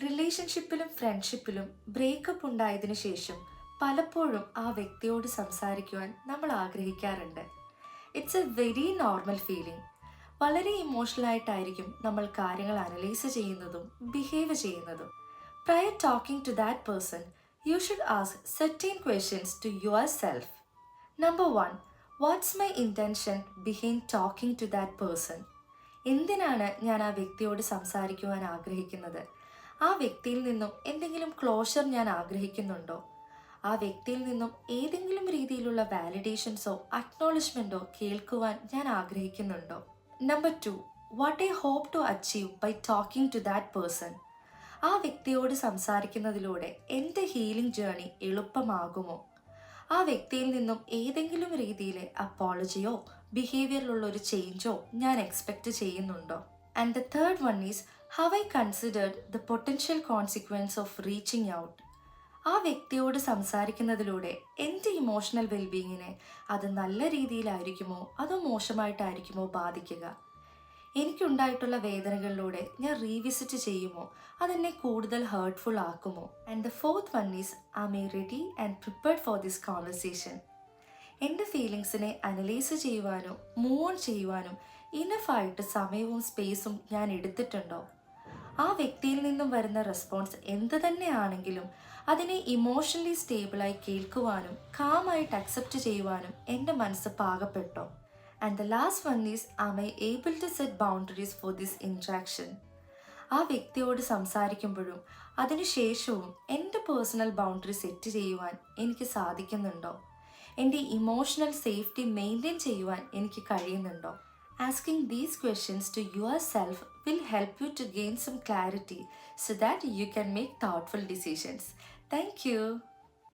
റിലേഷൻഷിപ്പിലും ഫ്രണ്ട്ഷിപ്പിലും breakup ഉണ്ടായതിനു ശേഷം പലപ്പോഴും ആ വ്യക്തിയോട് സംസാരിക്കുവാൻ നമ്മൾ ആഗ്രഹിക്കാറുണ്ട്. It's a very normal feeling. വളരെ ഇമോഷണൽ ആയിട്ടായിരിക്കും നമ്മൾ കാര്യങ്ങൾ അനലൈസ് ചെയ്യുന്നതും ബിഹേവ് ചെയ്യുന്നതും. Prior talking to that person, you should ask certain questions to yourself. Number 1, what's my intention behind talking to that person? എന്തിനാണ് ഞാൻ ആ വ്യക്തിയോട് സംസാരിക്കുവാൻ ആഗ്രഹിക്കുന്നത്? ആ വ്യക്തിയിൽ നിന്നും എന്തെങ്കിലും ക്ലോഷർ ഞാൻ ആഗ്രഹിക്കുന്നുണ്ടോ? ആ വ്യക്തിയിൽ നിന്നും ഏതെങ്കിലും രീതിയിലുള്ള വാലിഡേഷൻസോ അക്നോളജ്മെൻറ്റോ കേൾക്കുവാൻ ഞാൻ ആഗ്രഹിക്കുന്നുണ്ടോ? Number 2, what I hope to achieve by talking to that person? ആ വ്യക്തിയോട് സംസാരിക്കുന്നതിലൂടെ എൻ്റെ ഹീലിംഗ് ജേർണി എളുപ്പമാകുമോ? ആ വ്യക്തിയിൽ നിന്നും ഏതെങ്കിലും രീതിയിലെ അപ്പോളജിയോ ബിഹേവിയറിലുള്ള ഒരു ചേഞ്ചോ ഞാൻ എക്സ്പെക്റ്റ് ചെയ്യുന്നുണ്ടോ? And the third one is, have I considered the potential consequence of reaching out? ആ വ്യക്തിയോട് സംസാരിക്കുന്നതിലൂടെ എൻ്റെ ഇമോഷണൽ വെൽബീങ്ങിനെ അത് നല്ല രീതിയിലായിരിക്കുമോ അതോ മോശമായിട്ടായിരിക്കുമോ ബാധിക്കുക? എനിക്കുണ്ടായിട്ടുള്ള വേദനകളിലൂടെ ഞാൻ റീവിസിറ്റ് ചെയ്യുമോ അതെന്നെ കൂടുതൽ ഹേർട്ട്ഫുൾ ആക്കുമോ? And the fourth one is, am I ready and prepared for this conversation? എൻ്റെ ഫീലിങ്സിനെ അനലൈസ് ചെയ്യുവാനോ മൂവ് ഓൺ ചെയ്യുവാനും ഇനഫായിട്ട് സമയവും സ്പേസും ഞാൻ എടുത്തിട്ടുണ്ടോ? ആ വ്യക്തിയിൽ നിന്നും വരുന്ന റെസ്പോൺസ് എന്ത് തന്നെയാണെങ്കിലും അതിനെ ഇമോഷണലി സ്റ്റേബിളായി കേൾക്കുവാനും കാമായിട്ട് അക്സെപ്റ്റ് ചെയ്യുവാനും എൻ്റെ മനസ്സ് പാകപ്പെട്ടോ? And the last one is, am I able to set boundaries for this interaction? ആ വ്യക്തിയോട് സംസാരിക്കുമ്പോഴും അതിനുശേഷവും എൻ്റെ പേഴ്സണൽ ബൗണ്ടറി സെറ്റ് ചെയ്യുവാൻ എനിക്ക് സാധിക്കുന്നുണ്ടോ? എൻ്റെ ഇമോഷണൽ സേഫ്റ്റി മെയിൻറ്റെയിൻ ചെയ്യുവാൻ എനിക്ക് കഴിയുന്നുണ്ടോ? Asking these questions to yourself will help you to gain some clarity so that you can make thoughtful decisions. Thank you.